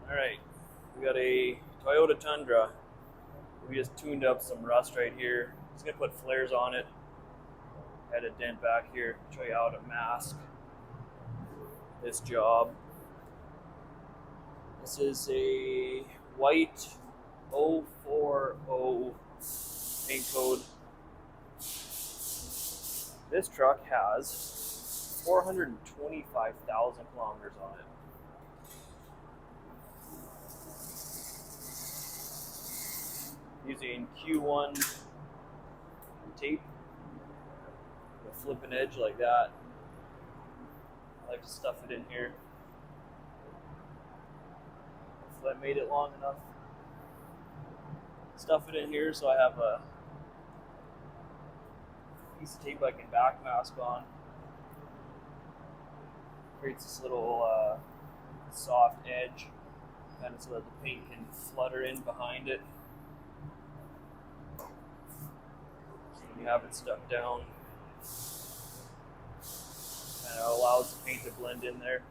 Alright, we got a Toyota Tundra. We just tuned up some rust right here. Just gonna put flares on it. Had a dent back here. Show you how to mask this job. This is a white 040 paint code. This truck has 425,000 kilometers on it. Using Q1 tape, a flipping edge like that. I like to stuff it in here. Hopefully I made it long enough. Stuff it in here so I have a piece of tape I can back mask on. Creates this little soft edge, kind of so that the paint can flutter in behind it. So when you have it stuck down, kind of allows the paint to blend in there.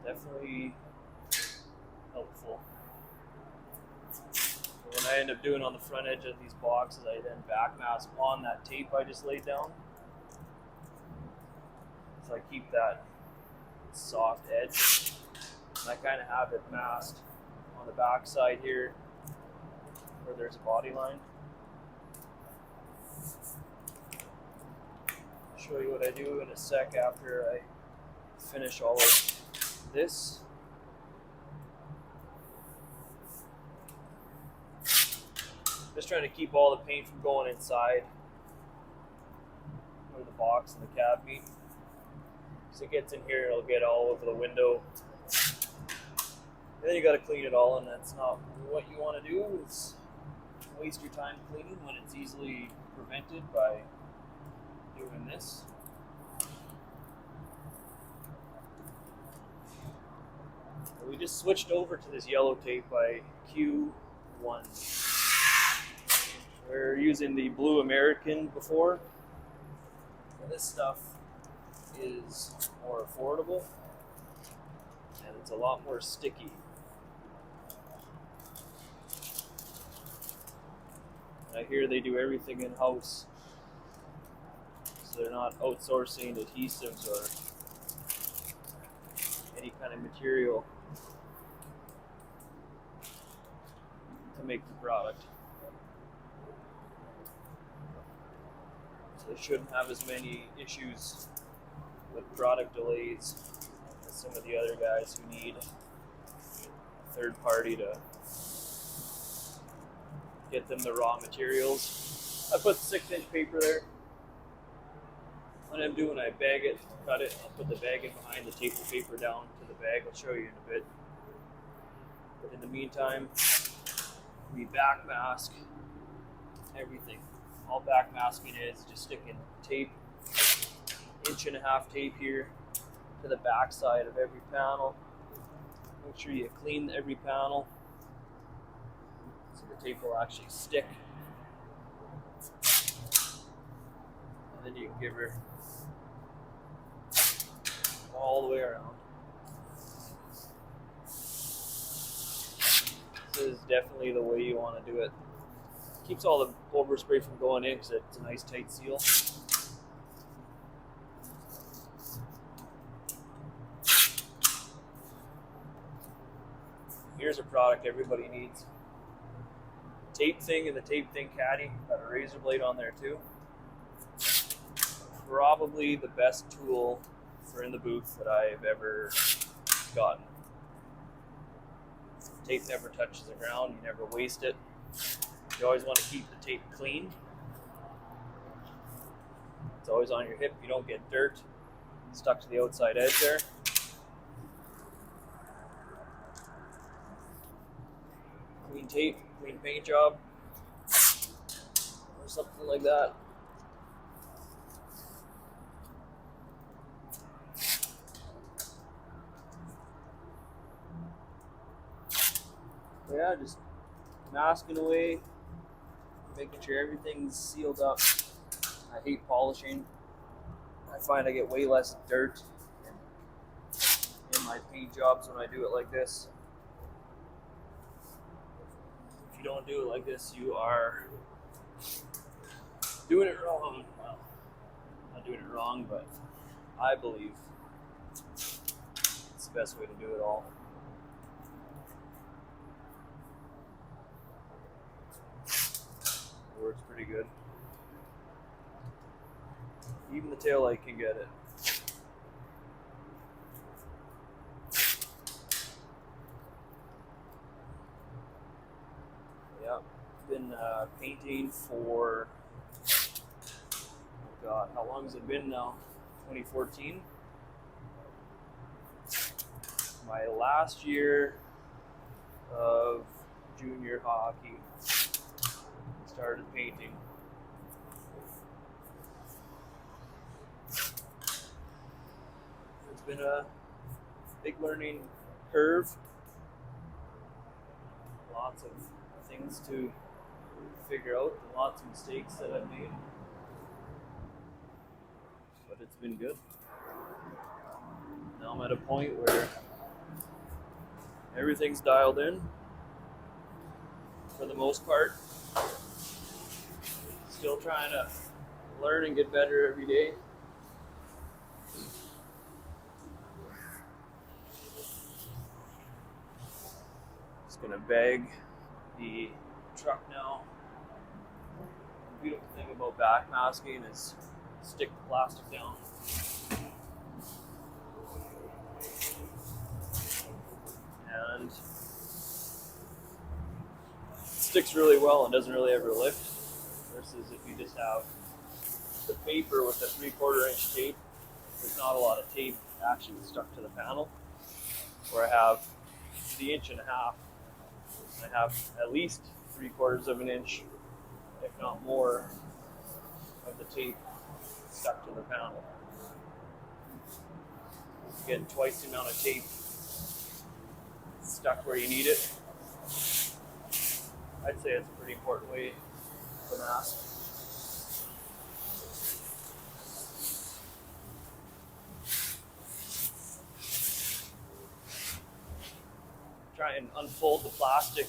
Definitely helpful. What I end up doing on the front edge of these boxes, I then back mask on that tape I just laid down. So I keep that soft edge. And I kind of have it masked on the back side here where there's a body line. I'll show you what I do in a sec after I finish all of this. Just trying to keep all the paint from going inside where the box and the cab meet. As it gets in here, it'll get all over the window. And then you got to clean it all, and that's not what you want to do. Is waste your time cleaning when it's easily prevented by doing this. We just switched over to this yellow tape by Q1. We're using the Blue American before. And this stuff is more affordable and it's a lot more sticky. I hear they do everything in-house, so they're not outsourcing adhesives or any kind of material to make the product. So they shouldn't have as many issues with product delays as some of the other guys who need a third party to get them the raw materials. I put 6-inch paper there. When I'm doing, I bag it, cut it, I'll put the bag in behind, tape the paper down to the bag. I'll show you in a bit. But in the meantime, we back mask everything. All back masking is just sticking tape, 1.5-inch tape here to the back side of every panel. Make sure you clean every panel so the tape will actually stick. And then you can give her all the way around. This is definitely the way you want to do it. Keeps all the overspray from going in because it's a nice tight seal. Here's a product everybody needs. Tape thing and the tape thing caddy. Got a razor blade on there too. Probably the best tool for in the booth that I've ever gotten. Tape never touches the ground, you never waste it. You always want to keep the tape clean. It's always on your hip, you don't get dirt stuck to the outside edge there. Clean tape, clean paint job, or something like that. Yeah, just masking away, making sure everything's sealed up. I hate polishing. I find I get way less dirt in my my paint jobs when I do it like this. If you don't do it like this, you are doing it wrong. Well, not doing it wrong, but I believe it's the best way to do it all. It works pretty good. Even the tail light can get it. Yeah, been painting for, oh God, how long has it been now? 2014. My last year of junior hockey, started painting. It's been a big learning curve. Lots of things to figure out, and lots of mistakes that I've made. But it's been good. Now I'm at a point where everything's dialed in for the most part. Still trying to learn and get better every day. Just gonna bag the truck now. The beautiful thing about backmasking is stick the plastic down. And it sticks really well and doesn't really ever lift, versus if you just have the paper with the 3/4 inch tape. There's not a lot of tape actually stuck to the panel. Or I have the 1.5 inch. I have at least 3/4 of an inch, if not more, of the tape stuck to the panel. Getting twice the amount of tape stuck where you need it. I'd say it's a pretty important way to mask. Try and unfold the plastic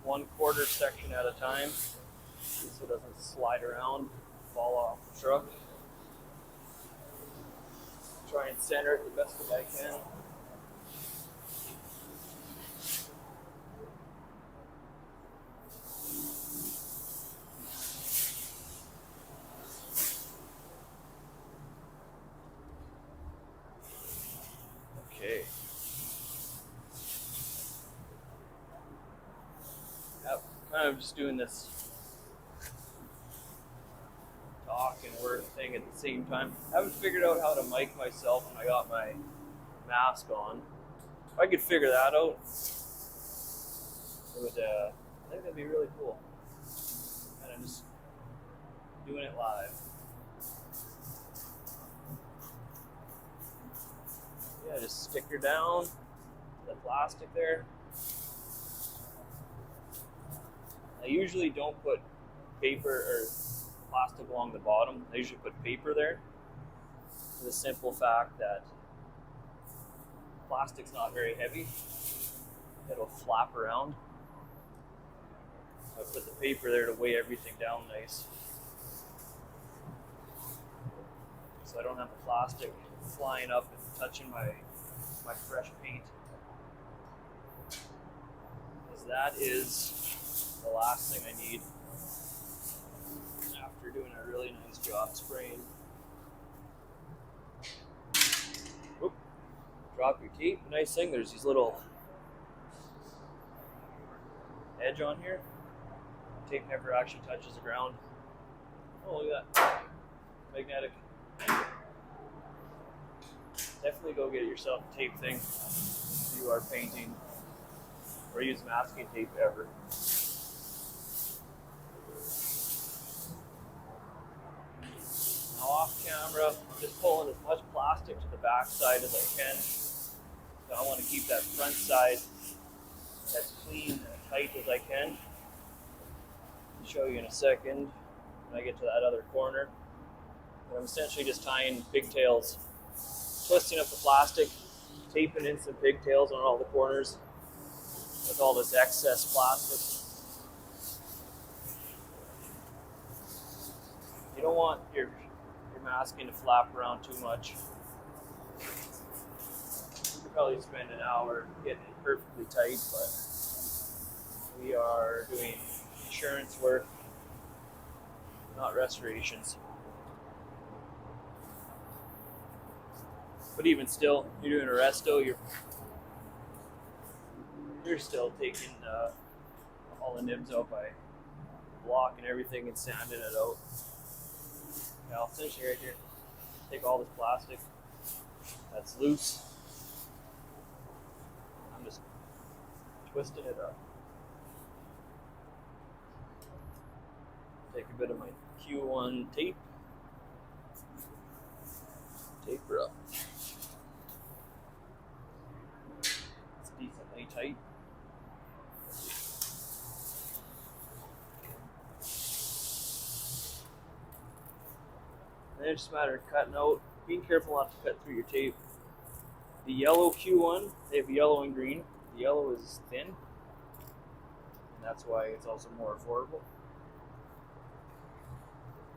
1/4 section at a time so it doesn't slide around, fall off the truck. Try and center it the best that I can. Okay. Yep, kind of just doing this talk and work thing at the same time. I haven't figured out how to mic myself when I got my mask on. If I could figure that out, it would, I think that'd be really cool. Kind of just doing it live. Yeah, just stick her down, the plastic there. I usually don't put paper or plastic along the bottom. I usually put paper there, for the simple fact that plastic's not very heavy. It'll flap around. I put the paper there to weigh everything down nice, so I don't have the plastic flying up and touching my fresh paint. Because that is the last thing I need after doing a really nice job spraying. Whoop. Drop your tape. The nice thing, there's these little edge on here. Tape never actually touches the ground. Oh, look at that. Magnetic. Definitely go get yourself a tape thing if you are painting or use masking tape ever. Now off camera, I'm just pulling as much plastic to the back side as I can. So I want to keep that front side as clean and tight as I can. I'll show you in a second when I get to that other corner. But I'm essentially just tying pigtails, twisting up the plastic taping in some pigtails on all the corners with all this excess plastic. You don't want your masking to flap around too much. You could probably spend an hour getting it perfectly tight, but we are doing insurance work, not restorations. But even still, you're doing a resto, you're still taking all the nibs out by blocking everything and sanding it out. Yeah, I'll finish it right here. Take all this plastic that's loose. I'm just twisting it up. Take a bit of my Q1 tape. Tape her up. It's decently tight. And it's just a matter of cutting out, being careful not to cut through your tape. The yellow Q1, they have yellow and green. The yellow is thin, and that's why it's also more affordable.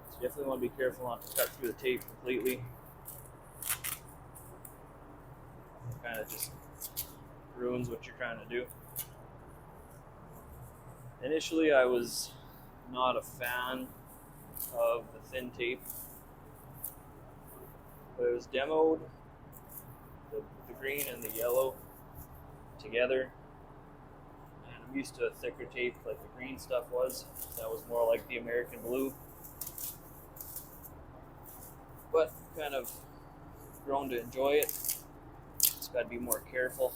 So you definitely want to be careful not to cut through the tape completely. It kind of just ruins what you're trying to do. Initially, I was not a fan of the thin tape. But it was demoed, the green and the yellow together. And I'm used to a thicker tape like the green stuff was. That was more like the American blue. But kind of grown to enjoy it. Just got to be more careful.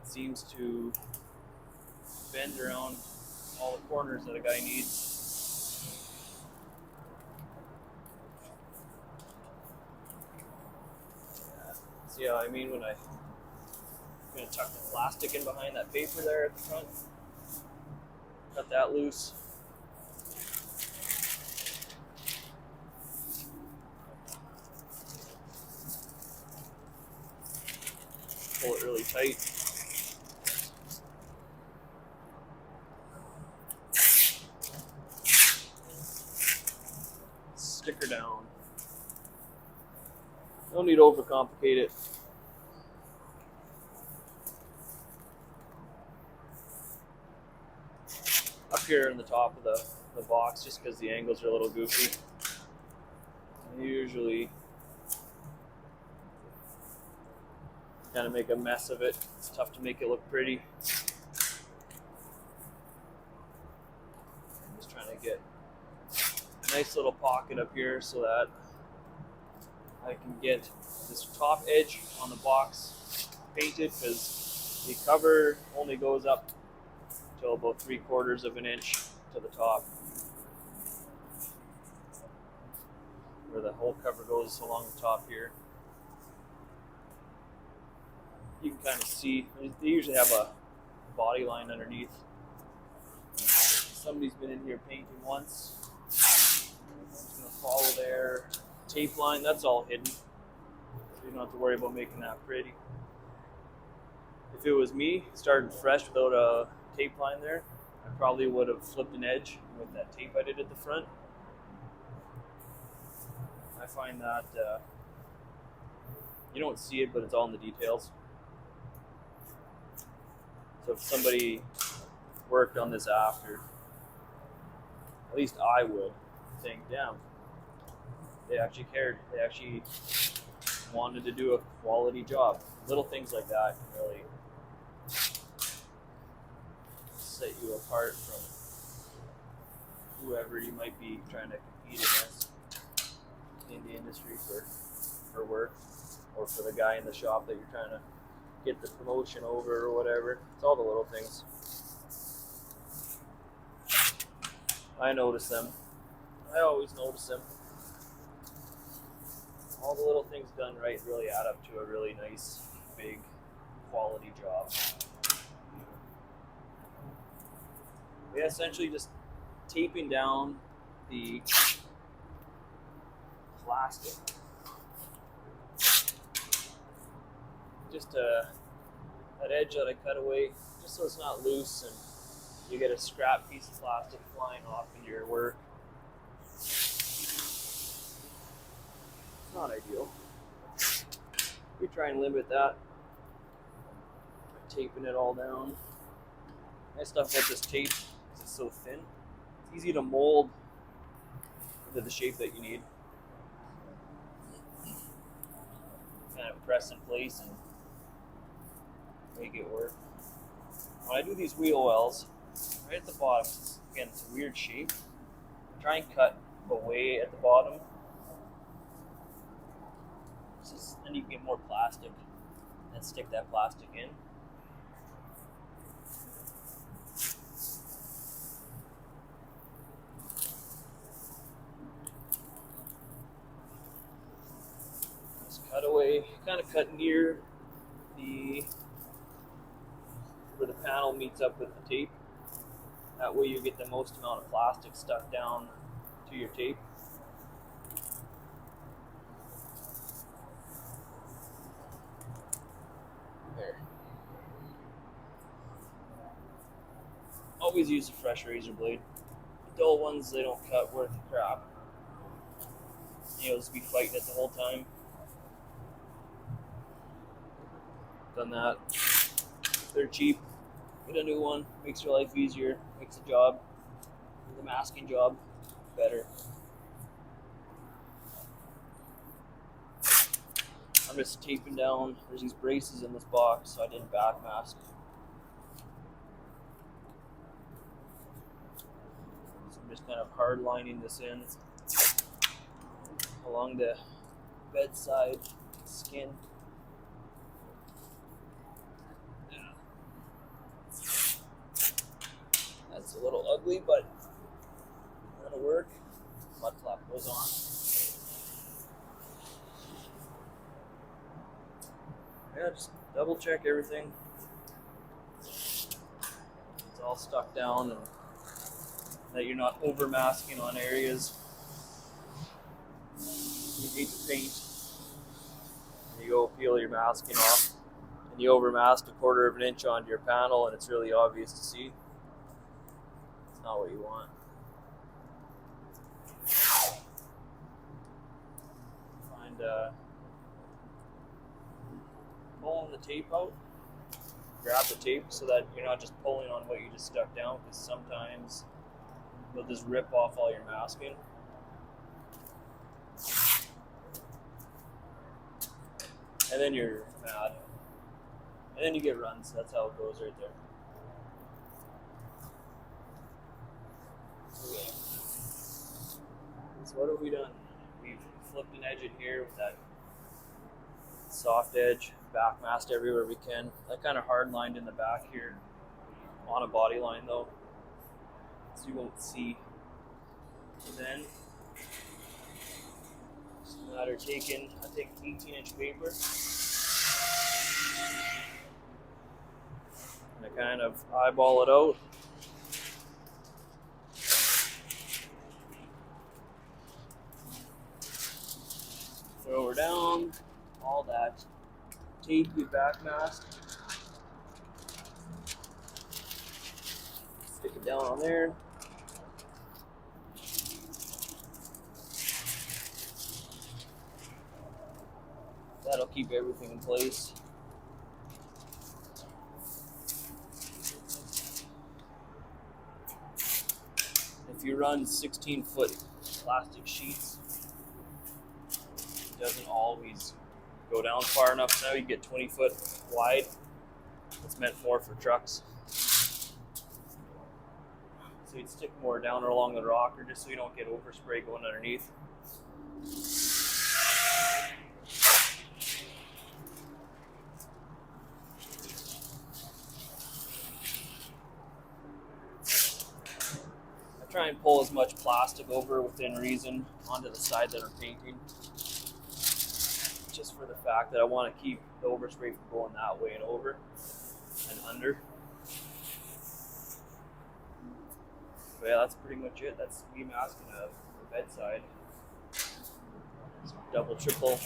It seems to bend around all the corners that a guy needs. Yeah, I mean when I'm going to tuck the plastic in behind that paper there at the front, cut that loose. Pull it really tight. Stick her down. No need to overcomplicate it. Up here in the top of the box, just because the angles are a little goofy. I usually kind of make a mess of it. It's tough to make it look pretty. I'm just trying to get a nice little pocket up here so that I can get this top edge on the box painted, because the cover only goes up till about 3/4 of an inch to the top, where the whole cover goes along the top here. You can kind of see, they usually have a body line underneath. Somebody's been in here painting once. I'm just going to follow their tape line. That's all hidden, so you don't have to worry about making that pretty. If it was me, started fresh without a tape line there, I probably would have flipped an edge with that tape I did at the front. I find that you don't see it, but it's all in the details. So if somebody worked on this after, at least I would think, damn, they actually cared. They actually wanted to do a quality job. Little things like that can really set you apart from whoever you might be trying to compete against in the industry for work, or for the guy in the shop that you're trying to get the promotion over or whatever. It's all the little things. I notice them. I always notice them. All the little things done right really add up to a really nice, big, quality job. Yeah, essentially just taping down the plastic just that edge that I cut away, just so it's not loose and you get a scrap piece of plastic flying off into your work. It's not ideal. We try and limit that by taping it all down. Nice stuff about this tape is it's so thin. It's easy to mold into the shape that you need. Kind of press in place and make it work. When I do these wheel wells, right at the bottom, again, it's a weird shape. Try and cut away at the bottom. Then you can get more plastic and stick that plastic in. Just cut away, kind of cut near where the panel meets up with the tape. That way you get the most amount of plastic stuck down to your tape. There. Always use a fresh razor blade. The dull ones, they don't cut worth a crap. You'll just be fighting it the whole time. Done that. They're cheap. Get a new one. Makes your life easier. Makes the job, the masking job, better. I'm just taping down. There's these braces in this box, so I didn't back mask. So I'm just kind of hard lining this in along the bedside skin. That's a little ugly, but that'll work. Mud flap goes on. Yeah, just double check everything. It's all stuck down and that you're not over masking on areas. You need to paint. And you go peel your masking off. And you over mask 1/4 of an inch onto your panel and it's really obvious to see. It's not what you want. Find pulling the tape out. Grab the tape so that you're not just pulling on what you just stuck down, because sometimes they'll just rip off all your masking. And then you're mad. And then you get runs. That's how it goes right there. Okay. So what have we done? We've flipped an edge in here with that soft edge, back masked everywhere we can. That kind of hard lined in the back here on a body line though, so you won't see. And then it's a matter of taking, I think 18-inch paper, and I kind of eyeball it out. Throw her down, all that tape we back masked. Stick it down on there. That'll keep everything in place. If you run 16-foot plastic sheets, it doesn't always go down far enough. So now you get 20-foot wide. It's meant more for trucks. So you'd stick more down or along the rocker just so you don't get overspray going underneath. I try and pull as much plastic over within reason onto the side that I'm painting, just for the fact that I want to keep the overspray from going that way and over and under. But yeah, that's pretty much it. That's me masking the bedside. Double, triple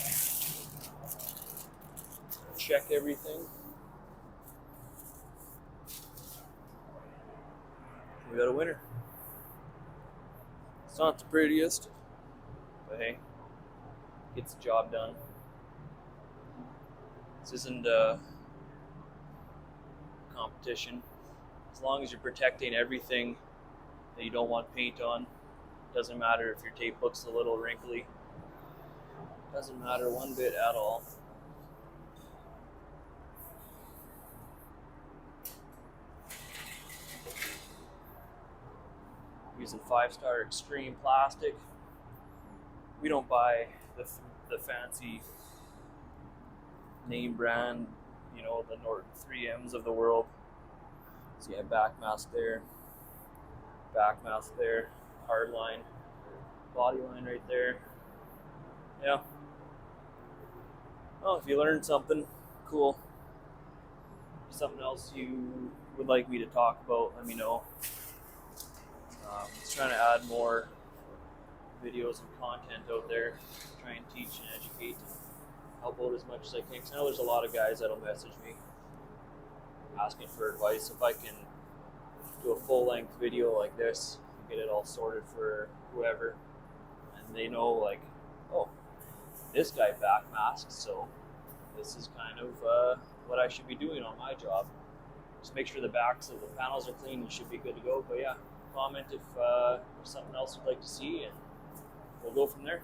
check. check everything. We got a winner. It's not the prettiest, but hey, gets the job done. This isn't a competition. As long as you're protecting everything that you don't want paint on, doesn't matter if your tape looks a little wrinkly. Doesn't matter one bit at all. Using 5-star extreme plastic. We don't buy the fancy name brand, you know, the Norton 3Ms of the world. So you have back mask there, hard line, body line right there. Yeah. Well, if you learned something, cool. Something else you would like me to talk about, let me know. Just trying to add more videos and content out there, try and teach and educate and help out as much as I can. Because I know there's a lot of guys that'll message me asking for advice. If I can do a full-length video like this and get it all sorted for whoever, and they know, like, oh, this guy back masks, so this is kind of what I should be doing on my job. Just make sure the backs of the panels are clean, you should be good to go. But yeah, comment if there's something else you'd like to see, and we'll go from there.